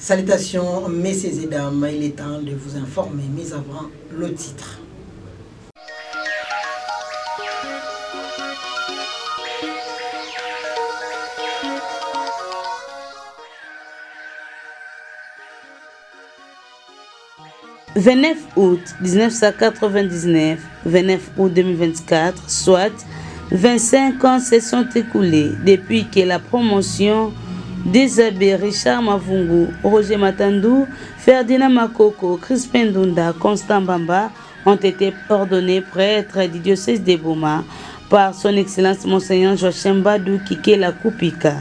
Salutations, messieurs et dames, il est temps de vous informer, mais avant le titre. « 29 août 1999, 29 août 2024, soit 25 ans se sont écoulés depuis que la promotion des abbés Richard Mavungu, Roger Matandou, Ferdinand Makoko, Crispin Ndunda, Constant Bamba ont été ordonnés prêtres du diocèse de Boma par son Excellence Monseigneur Joachim Mbadou Kikela Kupika.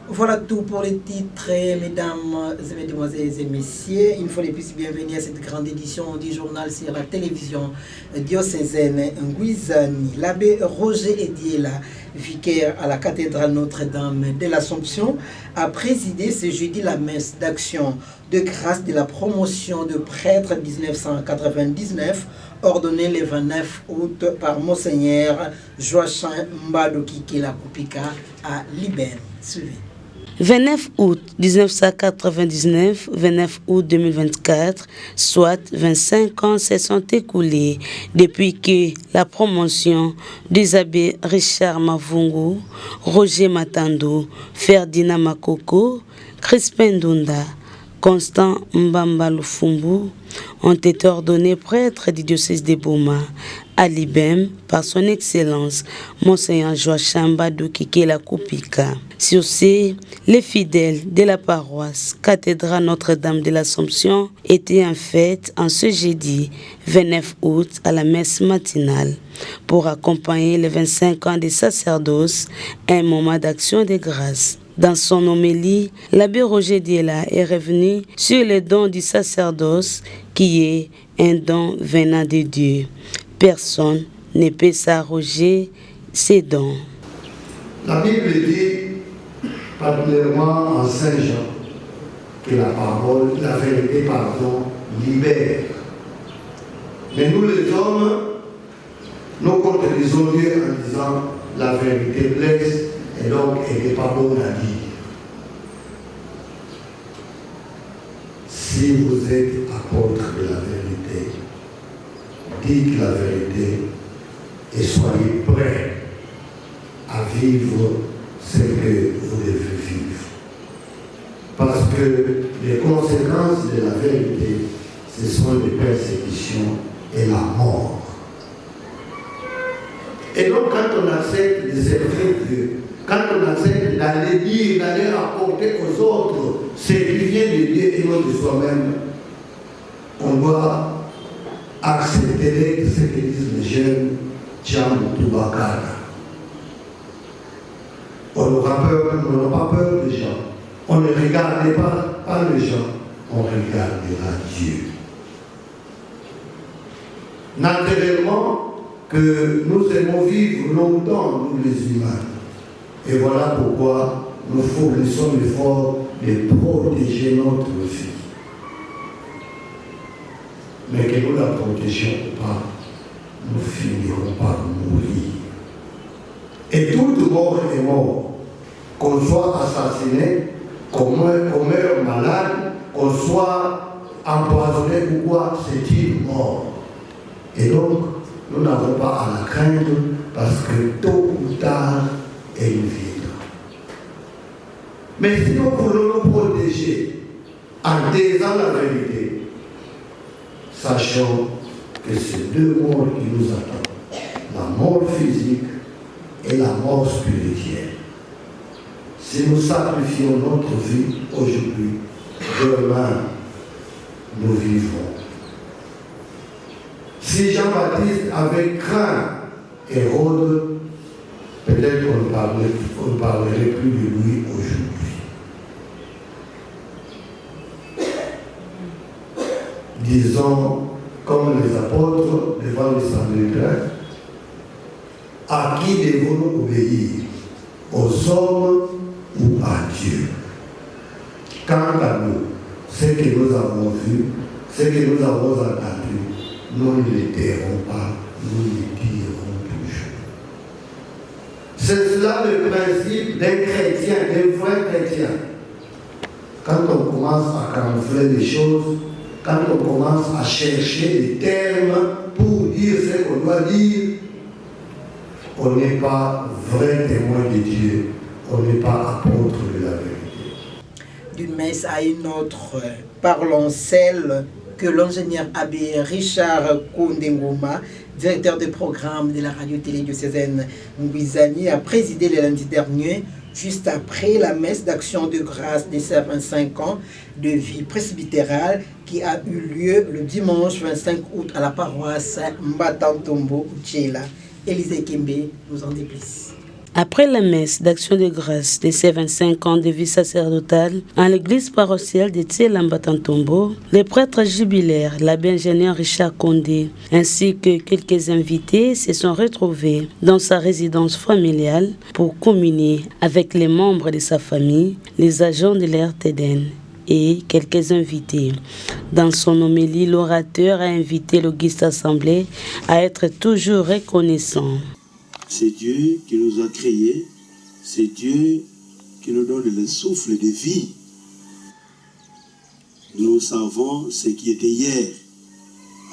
Voilà tout pour les titres, mesdames et mesdemoiselles et messieurs. Une fois de plus, bienvenue à cette grande édition du journal sur la télévision diocésaine Nguizani. L'abbé Roger Ediela, vicaire à la cathédrale Notre-Dame de l'Assomption, a présidé ce jeudi la messe d'action de grâce de la promotion de prêtres 1999, ordonnée le 29 août par Monseigneur Joachim Mbadou Kikela Kupika à Libère. Suivez. 29 août 1999, 29 août 2024, soit 25 ans se sont écoulés depuis que la promotion des abbés Richard Mavungu, Roger Matandou, Ferdinand Makoko, Crispin Ndunda, Constant Mbamba Lufumbu ont été ordonnés prêtres du diocèse de Boma à Libem par son Excellence Monseigneur Joachim Mbadou Kikela Kupika. Sur ce, les fidèles de la paroisse cathédrale Notre-Dame de l'Assomption étaient en fête en ce jeudi 29 août à la messe matinale pour accompagner les 25 ans de sacerdoce, un moment d'action de grâce. Dans son homélie, l'abbé Roger Ediela est revenu sur le don du sacerdoce qui est un don venant de Dieu. Personne ne peut s'arroger ses dons. La Bible dit, particulièrement en Saint Jean, que la vérité, libère. Mais nous les hommes, nous contredisons Dieu en disant la vérité blesse et donc elle n'est pas bonne à dire. Si vous êtes apôtre de la vérité, dites la vérité et soyez prêts à vivre ce que vous devez vivre. Parce que les conséquences de la vérité, ce sont les persécutions et la mort. Et donc quand on accepte de servir Dieu, quand on accepte d'aller dire, d'aller apporter aux autres ce qui vient de Dieu et non de soi-même, on doit accepter ce que disent les jeunes Tcham Toubakara. On n'aura pas peur des gens. On ne regarde pas les gens, on regardera Dieu. Naturellement que nous aimons vivre longtemps, nous les humains. Et voilà pourquoi nous fournissons l'effort de protéger notre vie. Mais que nous ne la protégions pas, nous finirons par mourir. Et toute mort est mort. Qu'on soit assassiné, qu'on meure malade, qu'on soit empoisonné ou quoi, c'est une mort. Et donc, nous n'avons pas à la craindre parce que tôt ou tard, elle viendra. Mais si nous voulons nous protéger en disant la vérité, sachons que c'est deux morts qui nous attendent, la mort physique et la mort spirituelle. Si nous sacrifions notre vie aujourd'hui, demain, nous vivrons. Si Jean-Baptiste avait craint Hérode, peut-être qu'on ne parlerait plus de lui aujourd'hui. Disons, comme les apôtres devant les Sanhédrin, à qui devons-nous obéir? Aux hommes ou à Dieu? Quant à nous, ce que nous avons vu, ce que nous avons entendu, nous ne les tairons pas, nous les dirons toujours. C'est cela le principe des chrétiens, des vrais chrétiens. Quand on commence à camoufler les choses, quand on commence à chercher des termes pour dire ce qu'on doit dire, on n'est pas vrai témoin de Dieu, on n'est pas apôtre de la vérité. D'une messe à une autre, parlons celle que l'ingénieur abbé Richard Kondengoma, directeur de programme de la radio-télé diocésaine Ngouizani, a présidé le lundi dernier, juste après la messe d'action de grâce des 25 ans de vie presbytérale qui a eu lieu le dimanche 25 août à la paroisse Mbatantombo Uchela. Élisée Kembe nous en dit plus. Après la messe d'action de grâce de ces 25 ans de vie sacerdotale en l'église paroissiale de Tsiela-Mbatantombo, les prêtres jubilaires, l'abbé ingénieur Richard Kondé, ainsi que quelques invités se sont retrouvés dans sa résidence familiale pour communier avec les membres de sa famille, les agents de l'RTDN et quelques invités. Dans son homélie, l'orateur a invité l'auguste assemblée à être toujours reconnaissant. C'est Dieu qui nous a créés, c'est Dieu qui nous donne le souffle de vie. Nous savons ce qui était hier.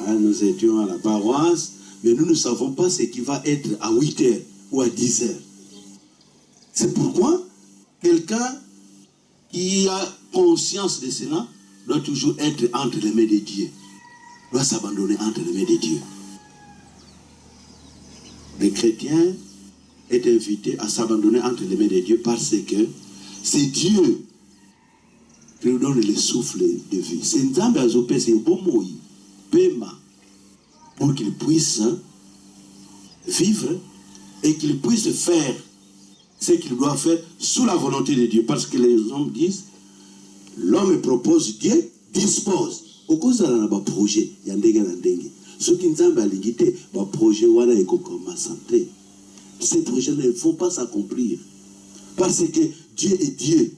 Nous étions à la paroisse, mais nous ne savons pas ce qui va être à 8 heures ou à 10 heures. C'est pourquoi quelqu'un qui a conscience de cela doit toujours être entre les mains de Dieu, doit s'abandonner entre les mains de Dieu. Le chrétien est invité à s'abandonner entre les mains de Dieu parce que c'est Dieu qui nous donne le souffle de vie. C'est Nzambe azopé, c'est Bomoi, Pema, pour qu'il puisse vivre et qu'il puisse faire ce qu'il doit faire sous la volonté de Dieu. Parce que les hommes disent, l'homme propose, Dieu dispose. Au cause de la projet, il y a des ceux qui nous ont limité, le projet voilà et santé. Ces projets ne vont pas s'accomplir parce que Dieu est Dieu.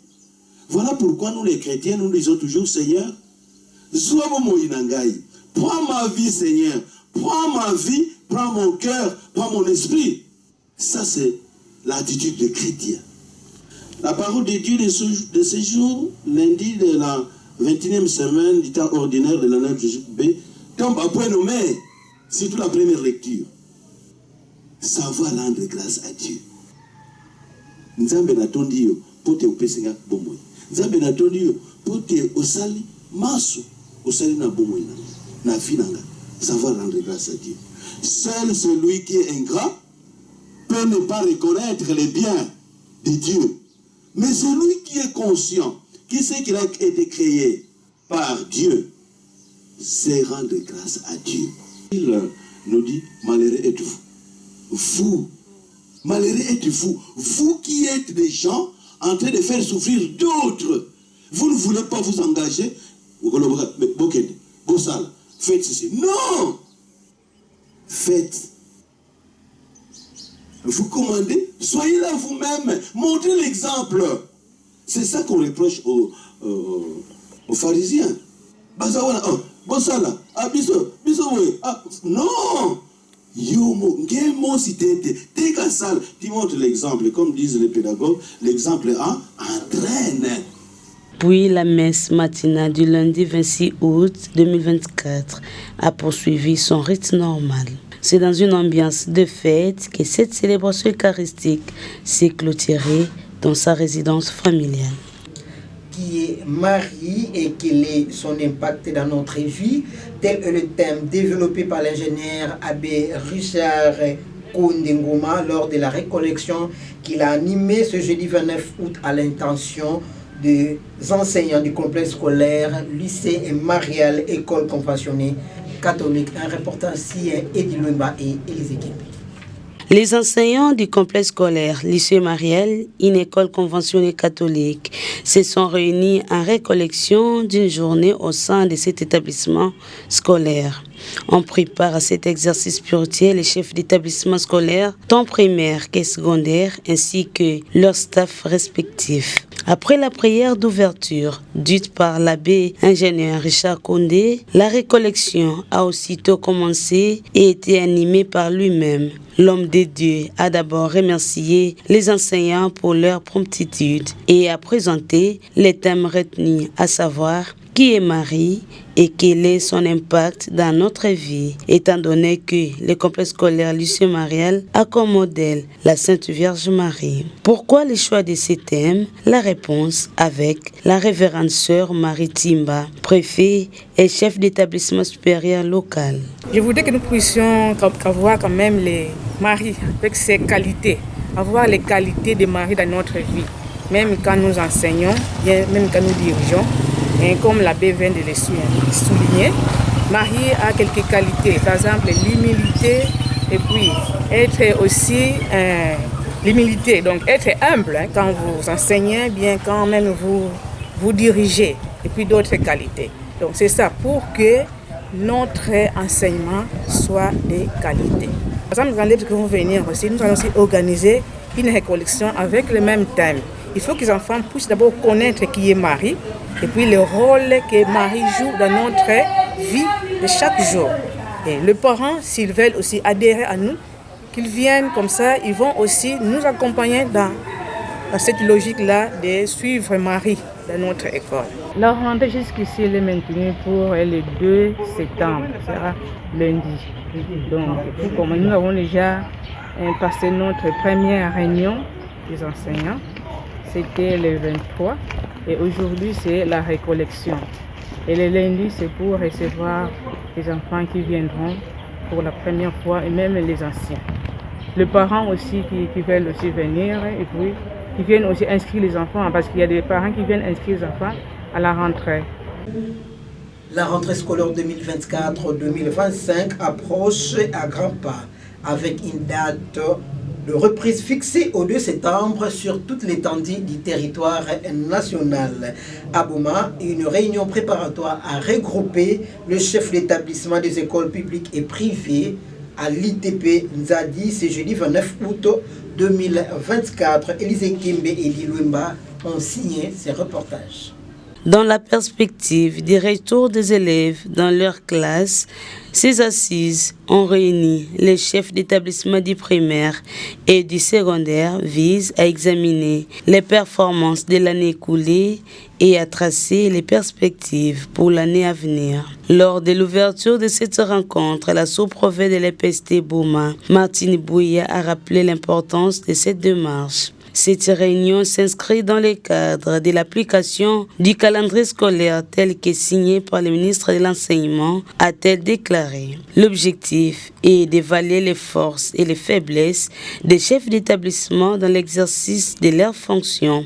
Voilà pourquoi nous les chrétiens nous disons toujours Seigneur, prends ma vie Seigneur, prends ma vie, prends mon cœur, prends mon esprit. Ça c'est l'attitude des chrétiens. La parole de Dieu de ce jour, lundi de la 21e semaine du temps ordinaire de l'année B, tombe à point nommé, surtout la première lecture. Savoir rendre grâce à Dieu. Nzambe natondi yo pote upesinga bomoi. Nzambe natondi yo pote osali masu osali na bomoi na finanga. Savoir rendre grâce à Dieu. Seul celui qui est ingrat peut ne pas reconnaître les biens de Dieu. Mais celui qui est conscient, qui sait qu'il a été créé par Dieu, c'est rendre grâce à Dieu. Il nous dit, malheureux êtes-vous. Vous, malheureux êtes-vous. Vous qui êtes des gens en train de faire souffrir d'autres. Vous ne voulez pas vous engager. Faites ceci. Non! Faites. Vous commandez. Soyez là vous-même. Montrez l'exemple. C'est ça qu'on reproche aux pharisiens. Non! Tu montres l'exemple. Comme disent les pédagogues, l'exemple entraîne. Puis la messe matinale du lundi 26 août 2024 a poursuivi son rythme normal. C'est dans une ambiance de fête que cette célébration eucharistique s'est clôturée dans sa résidence familiale. Qui est Marie et quel est son impact dans notre vie? Tel est le thème développé par l'ingénieur abbé Richard Kondengoma lors de la récollection qu'il a animée ce jeudi 29 août à l'intention des enseignants du complexe scolaire, lycée et Marial, école conventionnée catholique. Un reportage sien, Eddie Lumba et Élisée Kembe. Les enseignants du complexe scolaire lycée Mariel, une école conventionnée catholique, se sont réunis en récollection d'une journée au sein de cet établissement scolaire. ont pris part à cet exercice spirituel les chefs d'établissement scolaire, tant primaire que secondaire, ainsi que leurs staffs respectifs. Après la prière d'ouverture, dite par l'abbé ingénieur Richard Condé, la récollection a aussitôt commencé et été animée par lui-même. L'homme de Dieu a d'abord remercié les enseignants pour leur promptitude et a présenté les thèmes retenus, à savoir qui est Marie et quel est son impact dans notre vie, étant donné que le complexe scolaire Lucien Marial a comme modèle la Sainte Vierge Marie. Pourquoi le choix de ces thèmes? La réponse avec la révérende sœur Marie Timba, préfet et chef d'établissement supérieur local. Je voudrais que nous puissions avoir quand même les maris avec ses qualités, avoir les qualités de Marie dans notre vie, même quand nous enseignons, même quand nous dirigeons. Et comme l'abbé vient de le souligner, Marie a quelques qualités, par exemple l'humilité et puis être aussi l'humilité, donc être humble quand vous enseignez, bien quand même vous dirigez, et puis d'autres qualités. Donc c'est ça pour que notre enseignement soit de qualité. Par exemple, quand vous venez aussi, nous allons aussi organiser une récollection avec le même thème. Il faut que les enfants puissent d'abord connaître qui est Marie et puis le rôle que Marie joue dans notre vie de chaque jour. Et les parents, s'ils veulent aussi adhérer à nous, qu'ils viennent comme ça, ils vont aussi nous accompagner dans cette logique-là de suivre Marie dans notre école. La rentrée jusqu'ici elle est maintenue pour le 2 septembre, ce sera lundi. Donc, comme nous avons déjà passé notre première réunion des enseignants, c'était le 23 et aujourd'hui c'est la récollection. Et le lundi c'est pour recevoir les enfants qui viendront pour la première fois et même les anciens. Les parents aussi qui veulent aussi venir et puis qui viennent aussi inscrire les enfants parce qu'il y a des parents qui viennent inscrire les enfants à la rentrée. La rentrée scolaire 2024-2025 approche à grands pas avec une date de reprise fixée au 2 septembre sur toute l'étendue du territoire national. À Boma, une réunion préparatoire a regroupé le chef d'établissement des écoles publiques et privées à l'ITP Nzadi ce jeudi 29 août 2024. Élisée Kimbe et Eddie Luemba ont signé ces reportages. Dans la perspective du retour des élèves dans leur classe, ces assises ont réuni les chefs d'établissement du primaire et du secondaire visent à examiner les performances de l'année écoulée et à tracer les perspectives pour l'année à venir. Lors de l'ouverture de cette rencontre, la sous-préfète de l'EPST Boma, Martine Bouya, a rappelé l'importance de cette démarche. Cette réunion s'inscrit dans le cadre de l'application du calendrier scolaire tel que signé par le ministre de l'Enseignement, a-t-elle déclaré. L'objectif est d'évaluer les forces et les faiblesses des chefs d'établissement dans l'exercice de leurs fonctions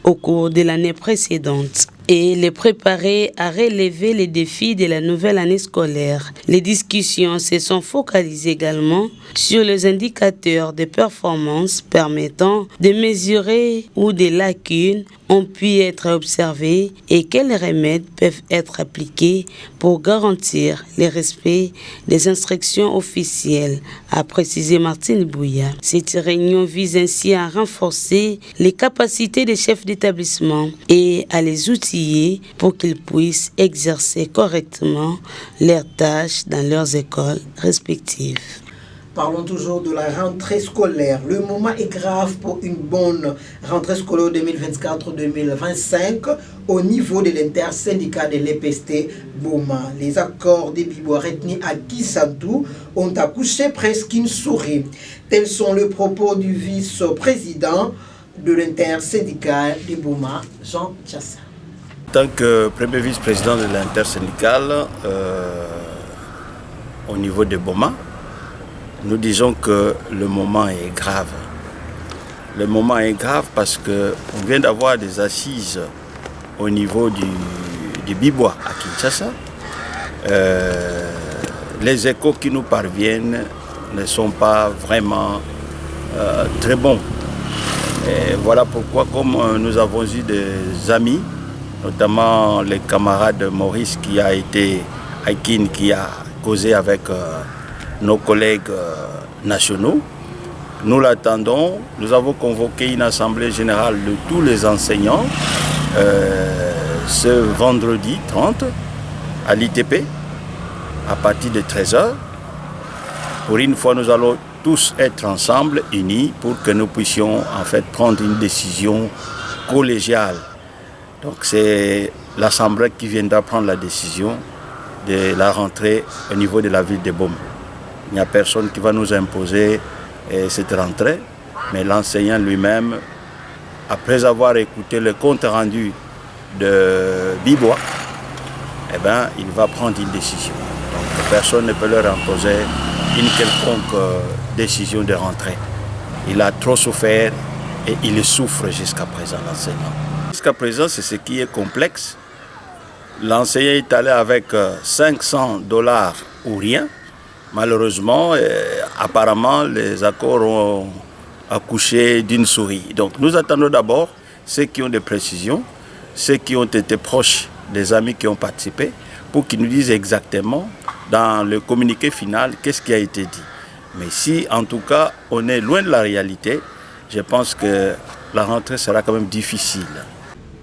au cours de l'année précédente et les préparer à relever les défis de la nouvelle année scolaire. Les discussions se sont focalisées également sur les indicateurs de performance permettant de mesurer où des lacunes ont pu être observées et quels remèdes peuvent être appliqués pour garantir le respect des instructions officielles, a précisé Martine Bouya. Cette réunion vise ainsi à renforcer les capacités des chefs d'établissement et à les outiller pour qu'ils puissent exercer correctement leurs tâches dans leurs écoles respectives. Parlons toujours de la rentrée scolaire. Le moment est grave pour une bonne rentrée scolaire 2024-2025 au niveau de l'intersyndicat de l'EPST Boma. Les accords des Bibois retenus à Kisantou ont accouché presque une souris. Tels sont les propos du vice-président de l'intersyndicat de Boma, Jean Chassa. En tant que premier vice-président de l'intersyndical au niveau de Boma, nous disons que le moment est grave. Le moment est grave parce qu'on vient d'avoir des assises au niveau du Bibois à Kinshasa. Les échos qui nous parviennent ne sont pas vraiment très bons. Et voilà pourquoi, comme nous avons eu des amis, notamment les camarades Maurice qui a été à Kin, qui causer avec nos collègues nationaux. Nous l'attendons. Nous avons convoqué une assemblée générale de tous les enseignants ce vendredi 30 à l'ITP à partir de 13h. Pour une fois, nous allons tous être ensemble, unis, pour que nous puissions en fait prendre une décision collégiale. Donc c'est l'Assemblée qui viendra prendre la décision de la rentrée au niveau de la ville de Boma. Il n'y a personne qui va nous imposer cette rentrée, mais l'enseignant lui-même, après avoir écouté le compte rendu de Bibois, eh ben, il va prendre une décision. Donc personne ne peut leur imposer une quelconque décision de rentrée. Il a trop souffert et il souffre jusqu'à présent, l'enseignant. Jusqu'à présent, c'est ce qui est complexe. L'enseignant est allé avec $500 ou rien. Malheureusement, apparemment, les accords ont accouché d'une souris. Donc nous attendons d'abord ceux qui ont des précisions, ceux qui ont été proches des amis qui ont participé, pour qu'ils nous disent exactement dans le communiqué final qu'est-ce qui a été dit. Mais si en tout cas on est loin de la réalité, je pense que la rentrée sera quand même difficile.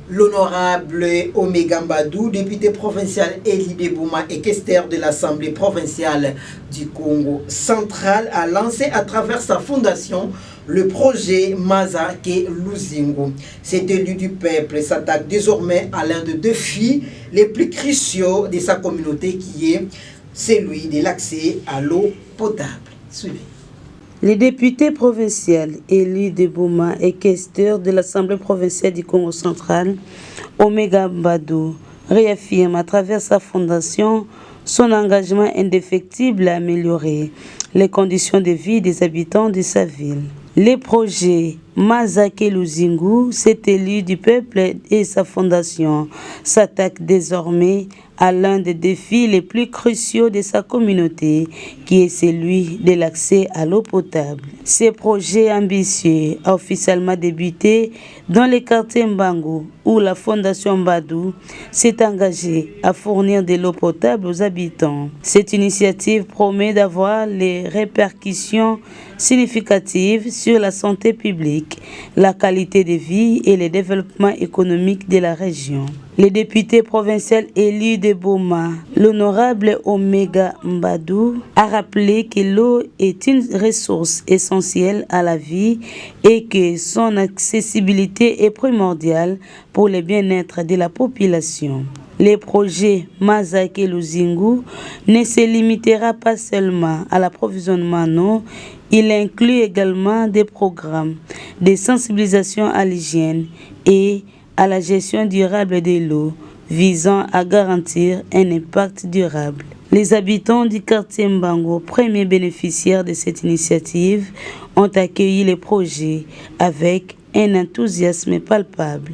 L'honorable Omega Mbadou, député provincial élu de Boma et questeur de l'Assemblée provinciale du Congo central, a lancé à travers sa fondation le projet Mazake Luzingu. Cet élu du peuple s'attaque désormais à l'un des défis les plus cruciaux de sa communauté, qui est celui de l'accès à l'eau potable. Suivez. Les députés provinciaux élus de Boma et questeur de l'Assemblée provinciale du Congo central, Omega Mbadou, réaffirme à travers sa fondation son engagement indéfectible à améliorer les conditions de vie des habitants de sa ville. Les projets Mazake Luzingu, cet élu du peuple et sa fondation, s'attaquent désormais à l'un des défis les plus cruciaux de sa communauté, qui est celui de l'accès à l'eau potable. Ce projet ambitieux a officiellement débuté dans le quartier Mbangu, où la fondation Mbadou s'est engagée à fournir de l'eau potable aux habitants. Cette initiative promet d'avoir les répercussions significatives sur la santé publique, la qualité de vie et le développement économique de la région. Le député provincial élu de Boma, l'honorable Omega Mbadou, a rappelé que l'eau est une ressource essentielle à la vie et que son accessibilité est primordiale pour le bien-être de la population. Le projet Mazake Luzingu ne se limitera pas seulement à l'approvisionnement en eau, il inclut également des programmes de sensibilisation à l'hygiène et à la gestion durable de l'eau, visant à garantir un impact durable. Les habitants du quartier Mbango, premiers bénéficiaires de cette initiative, ont accueilli le projet avec un enthousiasme palpable.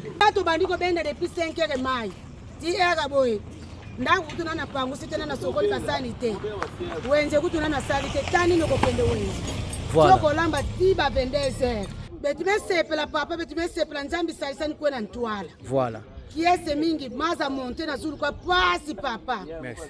Voilà. Voilà. kiese mingi maza monte na zulu kwa pasi papa.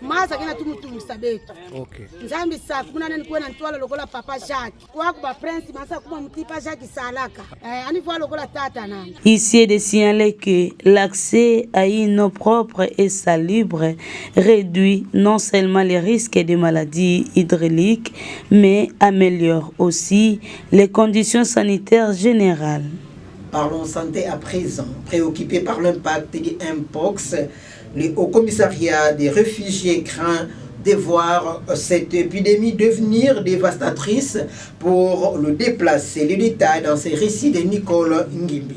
Maza kina tumutumisa betu. Okay. Nzambi sa kumuna nikuwe na ntwala lokola papa Jacques. Kwa kuba prince masa kuma mtipa Jacques salaka. Ani voit lokola tata nani. Ici est de signaler que l'accès à une eau propre et salubre réduit non seulement les risques de maladies hydrauliques, mais améliore aussi les conditions sanitaires générales. Parlons santé à présent. Préoccupé par l'impact de Mpox, le Haut Commissariat des réfugiés craint de voir cette épidémie devenir dévastatrice pour le déplacer. Le détail dans ces récits de Nicole Ngimbi.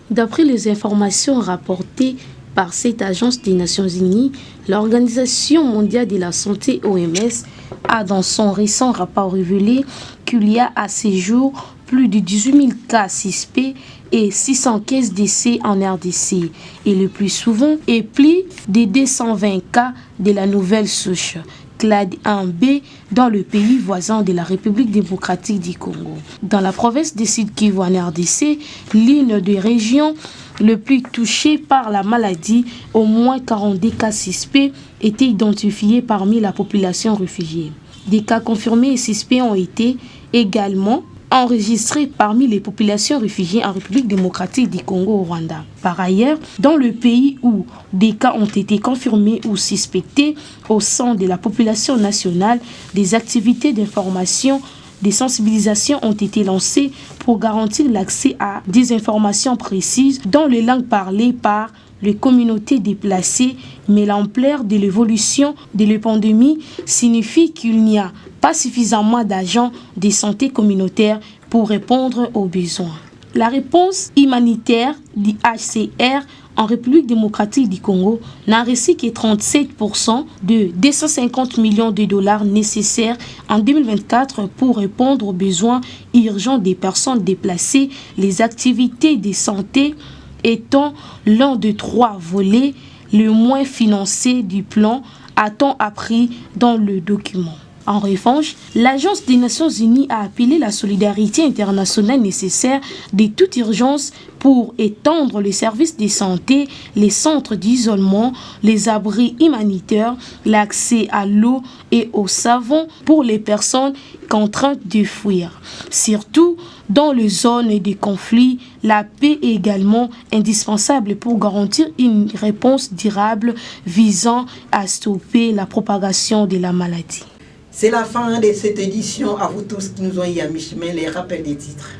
D'après les informations rapportées par cette agence des Nations Unies, l'Organisation mondiale de la santé OMS a dans son récent rapport révélé qu'il y a à ce jour plus de 18 000 cas suspects et 615 décès en RDC. Et le plus souvent est plus de 220 cas de la nouvelle souche, Clade 1B, dans le pays voisin de la République démocratique du Congo. Dans la province du Sud Kivu en RDC, l'une des régions le plus touchés par la maladie. Au moins 42 cas suspects étaient identifiés parmi la population réfugiée. Des cas confirmés et suspects ont été également enregistrés parmi les populations réfugiées en République démocratique du Congo au Rwanda. Par ailleurs, dans le pays où des cas ont été confirmés ou suspectés au sein de la population nationale, des activités d'information, des sensibilisations ont été lancées pour garantir l'accès à des informations précises dans les langues parlées par les communautés déplacées, mais l'ampleur de l'évolution de la pandémie signifie qu'il n'y a pas suffisamment d'agents de santé communautaire pour répondre aux besoins. La réponse humanitaire du HCR en République démocratique du Congo n'a reçu que 37% de 250 millions de dollars nécessaires en 2024 pour répondre aux besoins urgents des personnes déplacées. Les activités de santé étant l'un des 3 volets le moins financés du plan, a-t-on appris dans le document. En revanche, l'Agence des Nations Unies a appelé la solidarité internationale nécessaire de toute urgence pour étendre les services de santé, les centres d'isolement, les abris humanitaires, l'accès à l'eau et au savon pour les personnes contraintes de fuir. Surtout dans les zones de conflit, la paix est également indispensable pour garantir une réponse durable visant à stopper la propagation de la maladie. C'est la fin de cette édition. À vous tous qui nous ont eu à mi-chemin, les rappels des titres.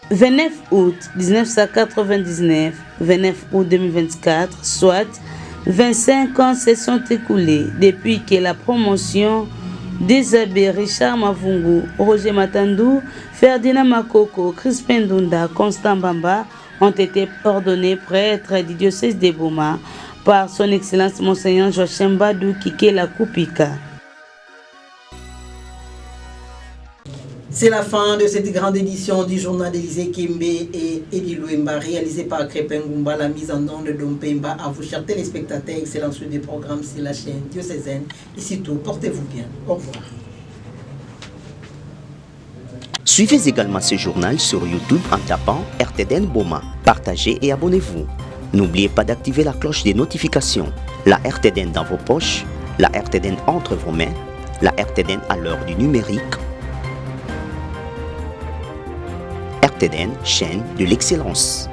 « 29 août 1999, 29 août 2024, soit 25 ans se sont écoulés depuis que la promotion d'Isabé Richard Mavungu, Roger Matandou, Ferdinand Makoko, Crispin Ndunda, Constant Bamba ont été ordonnés prêtres du diocèse de Boma par son Excellence Monseigneur Joachim Badou Kikela Kupika. C'est la fin de cette grande édition du journal d'Élysée Kimbe et Edi Louemba, réalisé par Crépin Goumba, la mise en onde de Dompemba. À vous, chers téléspectateurs, excellent suite des programmes sur la chaîne diocésaine. Et surtout, portez-vous bien. Au revoir. Suivez également ce journal sur YouTube en tapant RTDN Boma. Partagez et abonnez-vous. N'oubliez pas d'activer la cloche des notifications. La RTDN dans vos poches, la RTDN entre vos mains, la RTDN à l'heure du numérique. RTDN, chaîne de l'excellence.